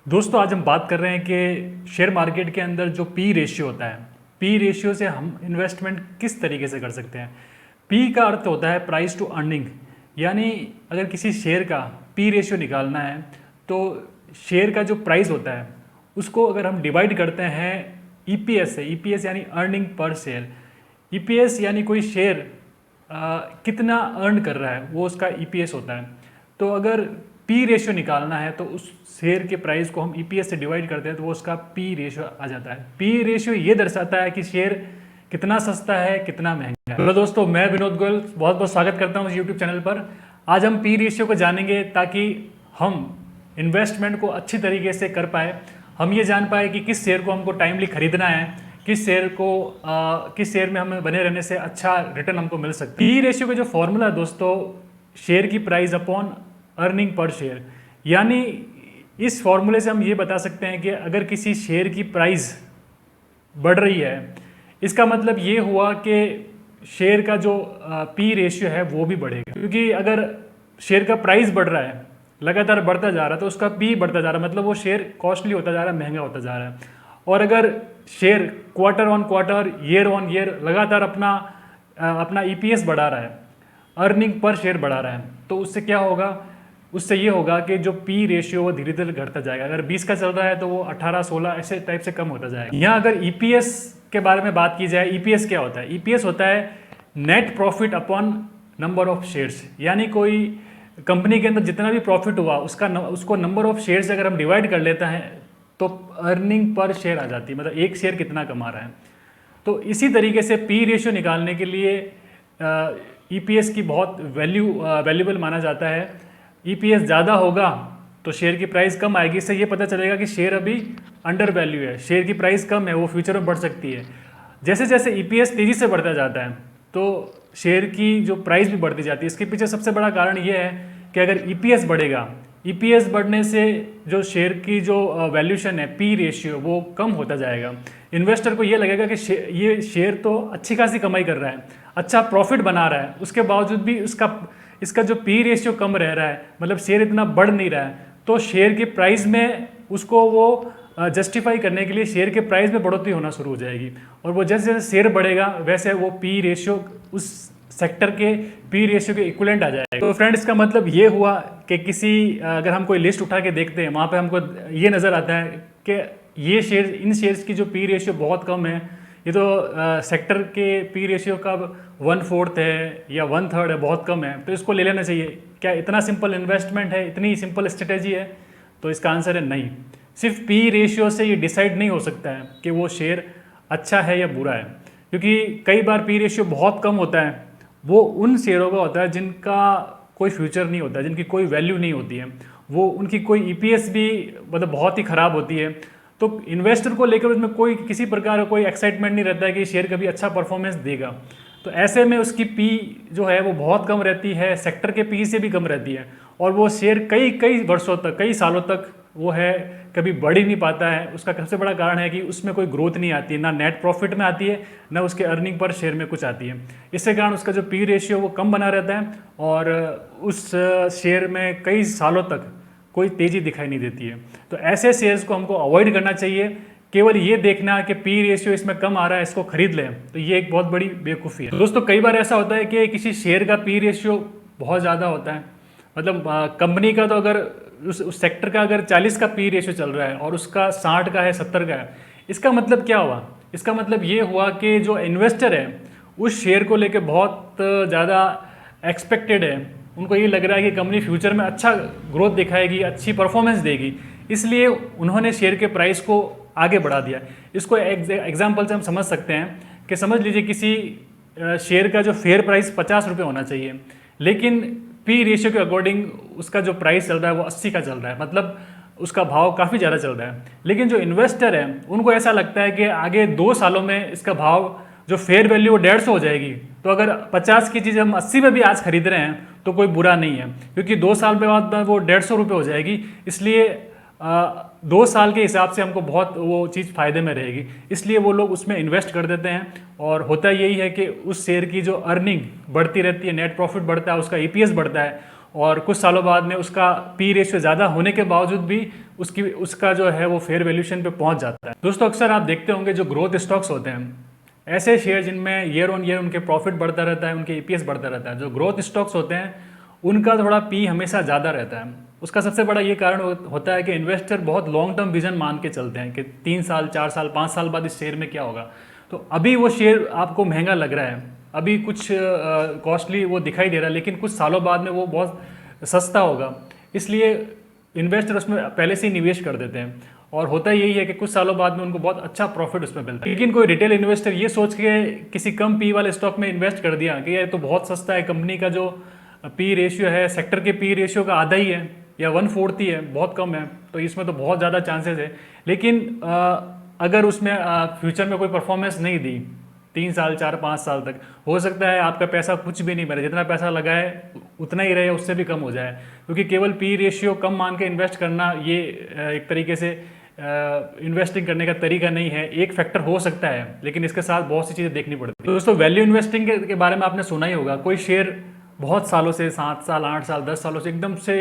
दोस्तों आज हम बात कर रहे हैं कि शेयर मार्केट के अंदर जो पी रेशियो होता है, पी रेशियो से हम इन्वेस्टमेंट किस तरीके से कर सकते हैं। पी का अर्थ होता है प्राइस टू अर्निंग, यानी अगर किसी शेयर का पी रेशियो निकालना है तो शेयर का जो प्राइस होता है उसको अगर हम डिवाइड करते हैं ईपीएस से, ईपीएस यानी अर्निंग पर शेयर। ईपीएस यानी कोई शेयर कितना अर्न कर रहा है वो उसका ईपीएस होता है। तो अगर पी रेशियो निकालना है तो उस शेयर के प्राइस को हम ईपीएस से डिवाइड करते हैं तो वो उसका पी रेशियो आ जाता है। पी रेशियो ये दर्शाता है कि शेयर कितना सस्ता है, कितना महंगा है। हेलो दोस्तों, मैं विनोद गोयल बहुत बहुत स्वागत करता हूँ इस यूट्यूब चैनल पर। आज हम पी रेशियो को जानेंगे ताकि हम इन्वेस्टमेंट को अच्छी तरीके से कर पाए। हम ये जान पाए कि किस शेयर को हमको टाइमली खरीदना है, किस शेयर में हमें बने रहने से अच्छा रिटर्न हमको मिल सकता है। पी रेशियो का जो फॉर्मूला है दोस्तों, शेयर की price upon earning per share, यानी इस फॉर्मूले से हम ये बता सकते हैं कि अगर किसी शेयर की प्राइस बढ़ रही है, इसका मतलब ये हुआ कि शेयर का जो पी रेशियो है वो भी बढ़ेगा। क्योंकि अगर शेयर का प्राइस बढ़ रहा है, लगातार बढ़ता जा रहा है, तो उसका पी बढ़ता जा रहा है, मतलब वो शेयर कॉस्टली होता जा रहा है, महंगा होता जा रहा है। और अगर share quarter on quarter, year on year लगातार अपना ईपीएस बढ़ा रहा है, अर्निंग पर शेयर बढ़ा रहा है, तो उससे क्या होगा, उससे ये होगा कि जो पी रेशियो वो धीरे धीरे घटता जाएगा। अगर 20 का चल रहा है तो वो 18, 16 ऐसे टाइप से कम होता जाएगा। यहाँ अगर ईपीएस के बारे में बात की जाए, ईपीएस क्या होता है? ईपीएस होता है net profit upon number of shares, यानी कोई कंपनी के अंदर जितना भी प्रॉफिट हुआ उसको नंबर ऑफ शेयर्स अगर हम डिवाइड कर लेते हैं तो अर्निंग पर शेयर आ जाती है, मतलब एक शेयर कितना कमा रहा है। तो इसी तरीके से पी रेशियो निकालने के लिए ईपीएस की बहुत वैल्यूबल माना जाता है। ईपीएस ज़्यादा होगा तो शेयर की प्राइस कम आएगी। इससे ये पता चलेगा कि शेयर अभी अंडर वैल्यू है, शेयर की प्राइस कम है, वो फ्यूचर में बढ़ सकती है। जैसे जैसे ईपीएस तेज़ी से बढ़ता जाता है तो शेयर की जो प्राइस भी बढ़ती जाती है। इसके पीछे सबसे बड़ा कारण ये है कि अगर ईपीएस बढ़ेगा, ईपीएस बढ़ने से जो शेयर की जो वैल्यूशन है, पी रेशियो, वो कम होता जाएगा। इन्वेस्टर को ये लगेगा कि ये शेयर तो अच्छी खासी कमाई कर रहा है, अच्छा प्रॉफिट बना रहा है, उसके बावजूद भी इसका जो पी रेशियो कम रह रहा है, मतलब शेयर इतना बढ़ नहीं रहा है, तो शेयर के प्राइस में उसको वो जस्टिफाई करने के लिए शेयर के प्राइस में बढ़ोतरी होना शुरू हो जाएगी। और वो जैसे जैसे शेयर बढ़ेगा वैसे वो पी रेशियो उस सेक्टर के पी रेशियो के इक्विवेलेंट आ जाएगा। तो फ्रेंड, इसका मतलब ये हुआ कि अगर हम कोई लिस्ट उठा के देखते हैं, वहाँ पे हमको ये नज़र आता है कि इन शेयर्स की जो पी रेशियो बहुत कम है। ये तो सेक्टर के पी रेशियो का 1/4 है या 1/3 है, बहुत कम है, तो इसको ले लेना चाहिए। क्या इतना सिंपल इन्वेस्टमेंट है, इतनी सिंपल स्ट्रेटेजी है? तो इसका आंसर है नहीं। सिर्फ पी रेशियो से ये डिसाइड नहीं हो सकता है कि वो शेयर अच्छा है या बुरा है, क्योंकि कई बार पी रेशियो बहुत कम होता है, वो उन शेयरों का होता है जिनका कोई फ्यूचर नहीं होता, जिनकी कोई वैल्यू नहीं होती है, वो उनकी कोई ईपीएस भी मतलब बहुत ही ख़राब होती है। तो इन्वेस्टर को लेकर उसमें किसी प्रकार का कोई एक्साइटमेंट नहीं रहता है कि शेयर कभी अच्छा परफॉर्मेंस देगा। तो ऐसे में उसकी पी जो है वो बहुत कम रहती है, सेक्टर के पी से भी कम रहती है, और वो शेयर कई वर्षों तक, कई सालों तक वो है कभी बढ़ ही नहीं पाता है। उसका सबसे बड़ा कारण है कि उसमें कोई ग्रोथ नहीं आती है, ना नेट प्रॉफिट में आती है, ना उसके अर्निंग पर शेयर में कुछ आती है। इससे कारण उसका जो पी रेशियो वो कम बना रहता है और उस शेयर में कई सालों तक कोई तेज़ी दिखाई नहीं देती है। तो ऐसे शेयर्स को हमको अवॉइड करना चाहिए। केवल ये देखना कि पी रेशियो इसमें कम आ रहा है, इसको खरीद लें, तो ये एक बहुत बड़ी बेवकूफ़ी है। दोस्तों, कई बार ऐसा होता है कि किसी शेयर का पी रेशियो बहुत ज़्यादा होता है, मतलब कंपनी का तो अगर उस सेक्टर का अगर 40 का पी रेशियो चल रहा है और उसका 60 का है, 70 का है, इसका मतलब क्या हुआ? इसका मतलब ये हुआ कि जो इन्वेस्टर है उस शेयर को लेकर बहुत ज़्यादा एक्सपेक्टेड है, उनको ये लग रहा है कि कंपनी फ्यूचर में अच्छा ग्रोथ दिखाएगी, अच्छी परफॉर्मेंस देगी, इसलिए उन्होंने शेयर के प्राइस को आगे बढ़ा दिया। इसको एग्जाम्पल से हम समझ सकते हैं कि समझ लीजिए किसी शेयर का जो फेयर प्राइस 50 रुपये होना चाहिए, लेकिन पी रेशियो के अकॉर्डिंग उसका जो प्राइस चल रहा है वो 80 का चल रहा है, मतलब उसका भाव काफ़ी ज़्यादा चल रहा है। लेकिन जो इन्वेस्टर है उनको ऐसा लगता है कि आगे 2 सालों में इसका भाव जो फेयर वैल्यू वो 150 हो जाएगी, तो अगर 50 की चीज़ हम 80 में भी आज खरीद रहे हैं तो कोई बुरा नहीं है, क्योंकि 2 साल के बाद वो 150 रुपये हो जाएगी। इसलिए 2 साल के हिसाब से हमको बहुत वो चीज़ फ़ायदे में रहेगी, इसलिए वो लोग उसमें इन्वेस्ट कर देते हैं। और होता यही है कि उस शेयर की जो अर्निंग बढ़ती रहती है, नेट प्रॉफिट बढ़ता है, उसका ईपीएस बढ़ता है, और कुछ सालों बाद में उसका पी रेशियो ज़्यादा होने के बावजूद भी उसका जो है वो फेयर वैल्यूएशन पे पहुंच जाता है। दोस्तों अक्सर आप देखते होंगे जो ग्रोथ स्टॉक्स होते हैं, ऐसे शेयर जिनमें ईयर ऑन ईयर उनके प्रॉफिट बढ़ता रहता है, उनके ईपीएस बढ़ता रहता है। जो ग्रोथ स्टॉक्स होते हैं उनका थोड़ा पी हमेशा ज़्यादा रहता है। उसका सबसे बड़ा ये कारण होता है कि इन्वेस्टर बहुत लॉन्ग टर्म विजन मान के चलते हैं कि 3 साल 4 साल 5 साल बाद इस शेयर में क्या होगा। तो अभी वो शेयर आपको महंगा लग रहा है, अभी कुछ कॉस्टली वो दिखाई दे रहा है, लेकिन कुछ सालों बाद में वो बहुत सस्ता होगा, इसलिए इन्वेस्टर उसमें पहले से ही निवेश कर देते हैं। और होता यही है कि कुछ सालों बाद में उनको बहुत अच्छा प्रॉफिट उसमें मिलता है। लेकिन कोई रिटेल इन्वेस्टर ये सोच के किसी कम पी वाले स्टॉक में इन्वेस्ट कर दिया कि ये तो बहुत सस्ता है, कंपनी का जो पी रेशियो है सेक्टर के पी रेशियो का आधा ही है या 1/4 ही है, बहुत कम है, तो इसमें तो बहुत ज़्यादा चांसेस है। लेकिन अगर उसमें फ्यूचर में कोई परफॉर्मेंस नहीं दी 3 साल 4 5 साल तक, हो सकता है आपका पैसा कुछ भी नहीं बने, जितना पैसा लगाए उतना ही रहे, उससे भी कम हो जाए। क्योंकि केवल पी रेशियो कम मान के इन्वेस्ट करना ये एक तरीके से इन्वेस्टिंग करने का तरीका नहीं है। एक फैक्टर हो सकता है, लेकिन इसके साथ बहुत सी चीज़ें देखनी पड़ती है। दोस्तों वैल्यू इन्वेस्टिंग के बारे में आपने सुना ही होगा। कोई शेयर बहुत सालों से 7 साल 8 साल 10 सालों से एकदम से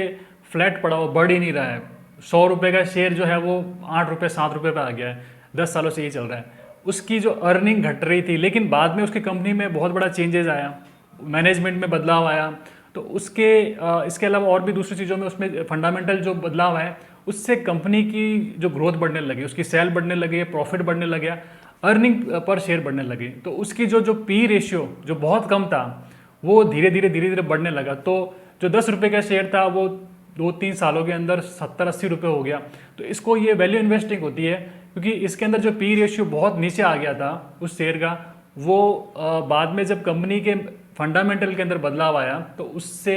फ्लैट पड़ा हो, बढ़ ही नहीं रहा है। 100 रुपये का शेयर जो है वो 8 रुपये 7 रुपये पर आ गया है, 10 सालों से ये चल रहा है। उसकी जो अर्निंग घट रही थी, लेकिन बाद में उसकी कंपनी में बहुत बड़ा चेंजेस आया, मैनेजमेंट में बदलाव आया, तो इसके अलावा और भी दूसरी चीज़ों में उसमें फंडामेंटल जो बदलाव है, उससे कंपनी की जो ग्रोथ बढ़ने लगी, उसकी सेल बढ़ने लगी, प्रॉफिट बढ़ने लग गया, अर्निंग पर शेयर बढ़ने लगी। तो उसकी जो पी रेशियो जो बहुत कम था वो धीरे धीरे बढ़ने लगा। तो जो 10 रुपये का शेयर था वो 2-3 सालों के अंदर 70-80 रुपये हो गया। तो इसको ये वैल्यू इन्वेस्टिंग होती है, क्योंकि इसके अंदर जो पी रेशियो बहुत नीचे आ गया था उस शेयर का, वो बाद में जब कंपनी के फंडामेंटल के अंदर बदलाव आया तो उससे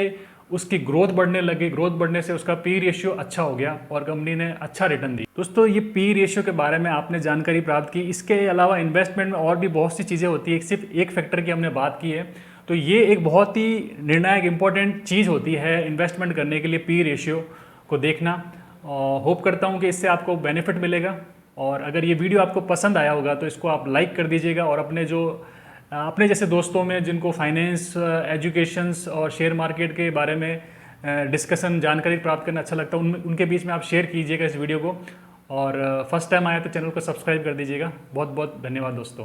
उसकी ग्रोथ बढ़ने लगी, ग्रोथ बढ़ने से उसका पी रेशियो अच्छा हो गया और कंपनी ने अच्छा रिटर्न दी। दोस्तों ये पी रेशियो के बारे में आपने जानकारी प्राप्त की। इसके अलावा इन्वेस्टमेंट में और भी बहुत सी चीज़ें होती है, सिर्फ एक फैक्टर की हमने बात की है। तो ये एक बहुत ही निर्णायक इंपॉर्टेंट चीज़ होती है इन्वेस्टमेंट करने के लिए, पी रेशियो को देखना। होप करता हूँ कि इससे आपको बेनिफिट मिलेगा, और अगर ये वीडियो आपको पसंद आया होगा तो इसको आप लाइक कर दीजिएगा, और अपने जैसे दोस्तों में जिनको फाइनेंस, एजुकेशंस और शेयर मार्केट के बारे में डिस्कशन जानकारी प्राप्त करना अच्छा लगता है, उनके बीच में आप शेयर कीजिएगा इस वीडियो को। और फर्स्ट टाइम आया तो चैनल को सब्सक्राइब कर दीजिएगा। बहुत बहुत धन्यवाद दोस्तों।